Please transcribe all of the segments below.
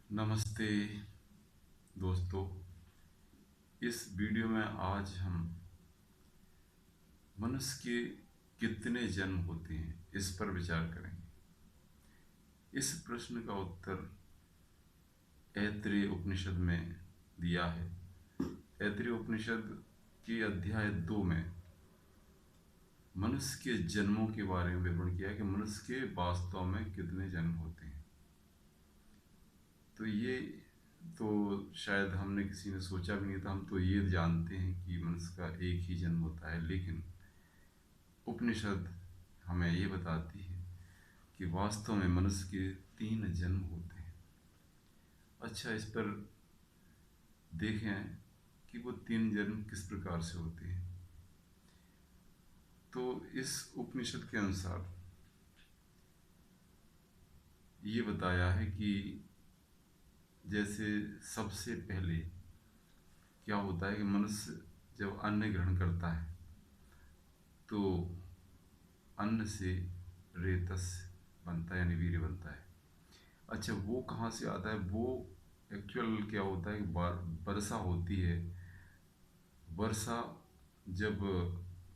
नमस्ते दोस्तों। इस वीडियो में आज हम मनुष्य के कितने जन्म होते हैं इस पर विचार करेंगे। इस प्रश्न का उत्तर ऐत्रेय उपनिषद में दिया है। ऐत्रेय उपनिषद के अध्याय 2 में मनुष्य के जन्मों के बारे में विवरण किया है कि मनुष्य के वास्तव में कितने जन्म होते हैं। तो ये तो शायद हमने किसी ने सोचा भी नहीं था। हम तो ये जानते हैं कि मनुष्य का एक ही जन्म होता है, लेकिन उपनिषद हमें ये बताती है कि वास्तव में मनुष्य के 3 जन्म होते हैं। अच्छा, इस पर देखें कि वो 3 जन्म किस प्रकार से होते हैं। तो इस उपनिषद के अनुसार ये बताया है कि जैसे सबसे पहले क्या होता है कि मनुष्य जब अन्न ग्रहण करता है तो अन्न से रेतस बनता है, यानी वीर्य बनता है। अच्छा, वो कहाँ से आता है? वो एक्चुअल क्या होता है कि वर्षा होती है। वर्षा जब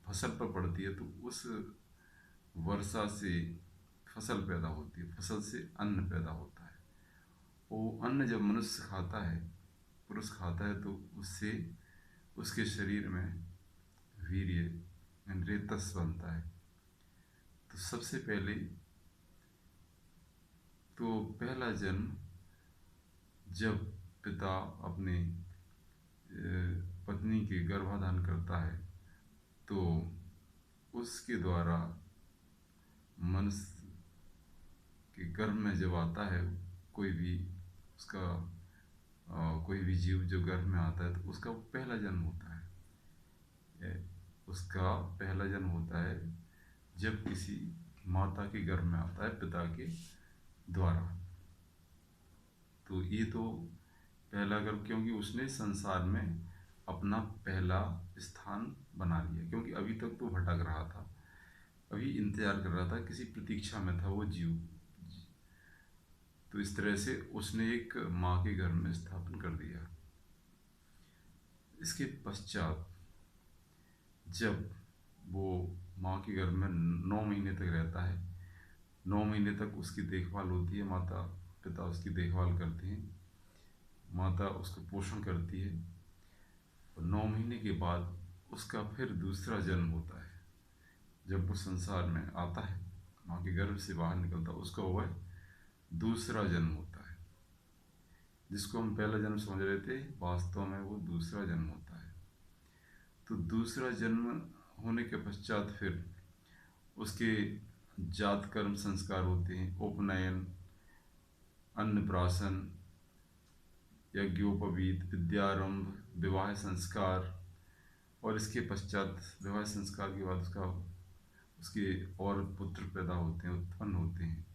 फसल पर पड़ती है तो उस वर्षा से फसल पैदा होती है, फसल से अन्न पैदा होता है। वो अन्न जब मनुष्य खाता है, पुरुष खाता है, तो उससे उसके शरीर में वीर्य यानी रेतस बनता है। तो सबसे पहले तो पहला जन्म जब पिता अपने पत्नी के गर्भाधान करता है तो उसके द्वारा मनुष्य के गर्भ में जब आता है कोई भी उसका कोई भी जीव जो गर्भ में आता है तो उसका पहला जन्म होता है। उसका पहला जन्म होता है जब किसी माता के गर्भ में आता है पिता के द्वारा। तो ये तो पहला गर्भ, क्योंकि उसने संसार में अपना पहला स्थान बना लिया। क्योंकि अभी तक तो भटक रहा था, अभी इंतजार कर रहा था, किसी प्रतीक्षा में था वो जीव। तो इस तरह से उसने एक माँ के गर्भ में स्थापन कर दिया। इसके पश्चात जब वो माँ के गर्भ में 9 महीने तक रहता है, 9 महीने तक उसकी देखभाल होती है। माता पिता उसकी देखभाल करते हैं, माता उसका पोषण करती है। और 9 महीने के बाद उसका फिर दूसरा जन्म होता है। जब वो संसार में आता है, माँ के गर्भ से बाहर निकलता है, उसका वह दूसरा जन्म होता है। जिसको हम पहला जन्म समझ रहे थे, वास्तव में वो दूसरा जन्म होता है। तो दूसरा जन्म होने के पश्चात फिर उसके जात कर्म संस्कार होते हैं। उपनयन, अन्नप्राशन, यज्ञोपवीत, विद्यारंभ, विवाह संस्कार। और इसके पश्चात विवाह संस्कार के बाद उसके और पुत्र पैदा होते हैं, उत्पन्न होते हैं।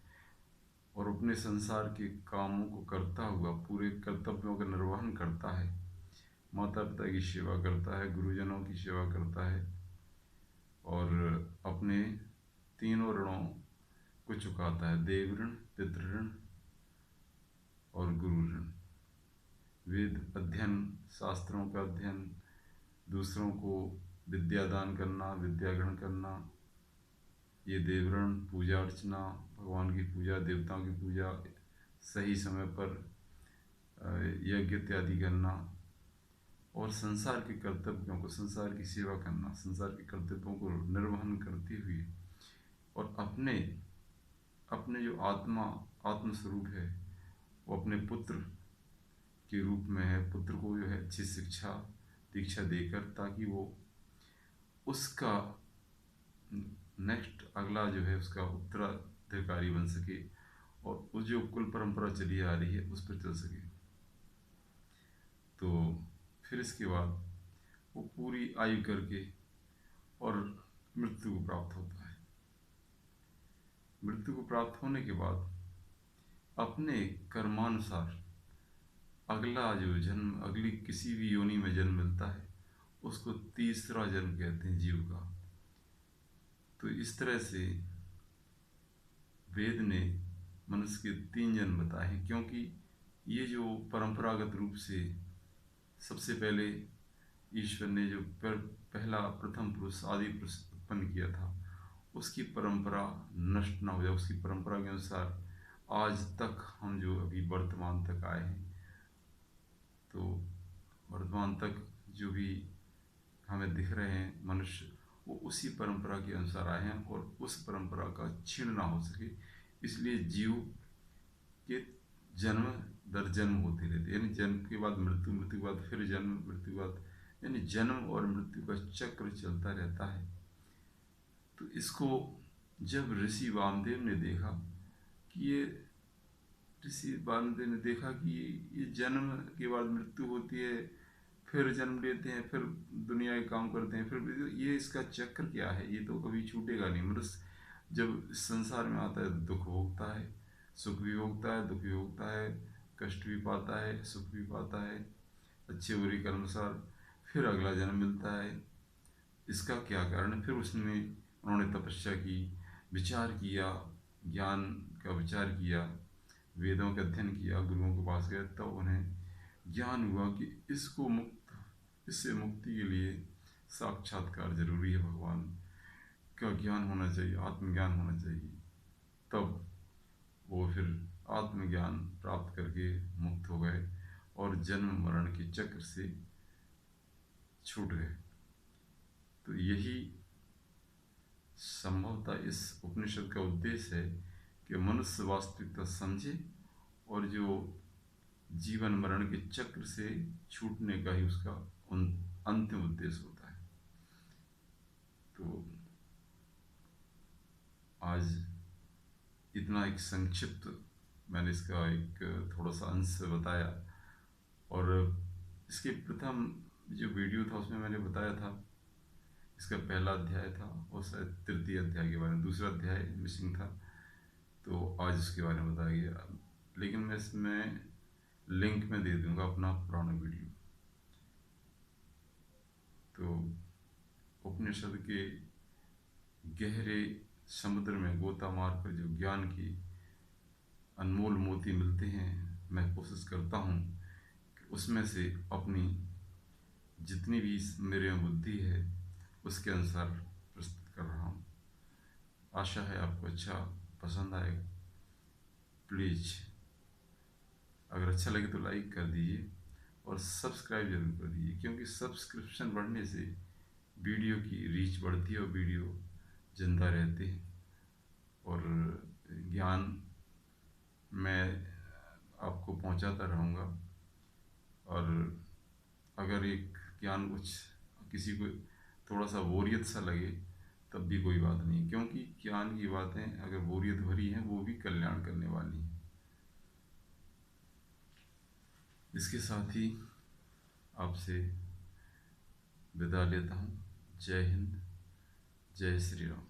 और अपने संसार के कामों को करता हुआ पूरे कर्तव्यों का निर्वहन करता है। माता पिता की सेवा करता है, गुरुजनों की सेवा करता है, और अपने तीनों ऋणों को चुकाता है: देव ऋण, पितृ ऋण और गुरु ऋण। वेद अध्ययन, शास्त्रों का अध्ययन, दूसरों को विद्या दान करना, विद्या ग्रहण करना, ये देवऋण। पूजा अर्चना, भगवान की पूजा, देवताओं की पूजा, सही समय पर यज्ञ इत्यादि करना, और संसार के कर्तव्यों को, संसार की सेवा करना, संसार के कर्तव्यों को निर्वहन करते हुए, और अपने अपने जो आत्मस्वरूप है वो अपने पुत्र के रूप में है। पुत्र को जो है अच्छी शिक्षा दीक्षा देकर, ताकि वो उसका नेक्स्ट अगला जो है उसका उत्तराधिकारी बन सके, और उस जो कुल परंपरा चली आ रही है उस पर चल सके। तो फिर इसके बाद वो पूरी आयु करके और मृत्यु को प्राप्त होता है। मृत्यु को प्राप्त होने के बाद अपने कर्मानुसार अगला जो जन्म, अगली किसी भी योनि में जन्म मिलता है, उसको तीसरा जन्म कहते हैं जीव का। तो इस तरह से वेद ने मनुष्य के 3 जन्म बताए हैं, क्योंकि ये जो परंपरागत रूप से सबसे पहले ईश्वर ने जो पहला प्रथम पुरुष आदि पुरुष उत्पन्न किया था, उसकी परंपरा नष्ट ना हो जाए, उसकी परंपरा के अनुसार आज तक हम जो अभी वर्तमान तक आए हैं, तो वर्तमान तक जो भी हमें दिख रहे हैं मनुष्य, वो उसी परंपरा के अनुसार आए हैं और उस परंपरा का क्षीण ना हो सके, इसलिए जीव के जन्म दर जन्म होते रहते, यानी जन्म के बाद मृत्यु, मृत्यु के बाद फिर जन्म, मृत्यु के बाद, यानी जन्म और मृत्यु का चक्र चलता रहता है। तो इसको जब ऋषि वामदेव ने देखा कि ये ऋषि वामदेव ने देखा कि ये जन्म के बाद मृत्यु होती है, फिर जन्म लेते हैं, फिर दुनिया के काम करते हैं, फिर ये इसका चक्र क्या है, ये तो कभी छूटेगा नहीं। मनुष्य जब इस संसार में आता है दुख भोगता है, सुख भी भोगता है, दुख भी भोगता है, कष्ट भी पाता है, सुख भी पाता है, अच्छे बुरे के अनुसार, फिर अगला जन्म मिलता है। इसका क्या कारण है? फिर उन्होंने तपस्या की, विचार किया, ज्ञान का विचार किया, वेदों का अध्ययन किया, गुरुओं के पास गए, तब उन्हें ज्ञान हुआ कि इससे मुक्ति के लिए साक्षात्कार जरूरी है, भगवान का ज्ञान होना चाहिए, आत्मज्ञान होना चाहिए। तब वो फिर आत्मज्ञान प्राप्त करके मुक्त हो गए और जन्म मरण के चक्र से छूट गए। तो यही संभवतः इस उपनिषद का उद्देश्य है कि मनुष्य वास्तविकता समझे और जो जीवन मरण के चक्र से छूटने का ही उसका अंतिम उद्देश्य होता है। तो आज इतना एक संक्षिप्त मैंने इसका एक थोड़ा सा अंश बताया, और इसके प्रथम जो वीडियो था उसमें मैंने बताया था, इसका पहला अध्याय था और शायद तृतीय अध्याय के बारे में, दूसरा अध्याय मिसिंग था, तो आज उसके बारे में बताया गया। लेकिन मैं इसमें लिंक में दे दूंगा अपना पुराना वीडियो। तो उपनिषद के गहरे समुद्र में गोता मारकर जो ज्ञान की अनमोल मोती मिलते हैं, मैं कोशिश करता हूँ कि उसमें से अपनी जितनी भी मेरे में बुद्धि है उसके अनुसार प्रस्तुत कर रहा हूँ। आशा है आपको अच्छा पसंद आएगा। प्लीज़ अगर अच्छा लगे तो लाइक कर दीजिए और सब्सक्राइब जरूर कर दीजिए, क्योंकि सब्सक्रिप्शन बढ़ने से वीडियो की रीच बढ़ती है और वीडियो जिंदा रहते हैं, और ज्ञान मैं आपको पहुंचाता रहूँगा। और अगर एक ज्ञान कुछ किसी को थोड़ा सा बोरियत सा लगे तब भी कोई बात नहीं, क्योंकि ज्ञान की बातें अगर बोरियत भरी हैं वो भी कल्याण करने वाली हैं। इसके साथ ही आपसे विदा लेता हूँ। जय हिंद, जय श्री राम।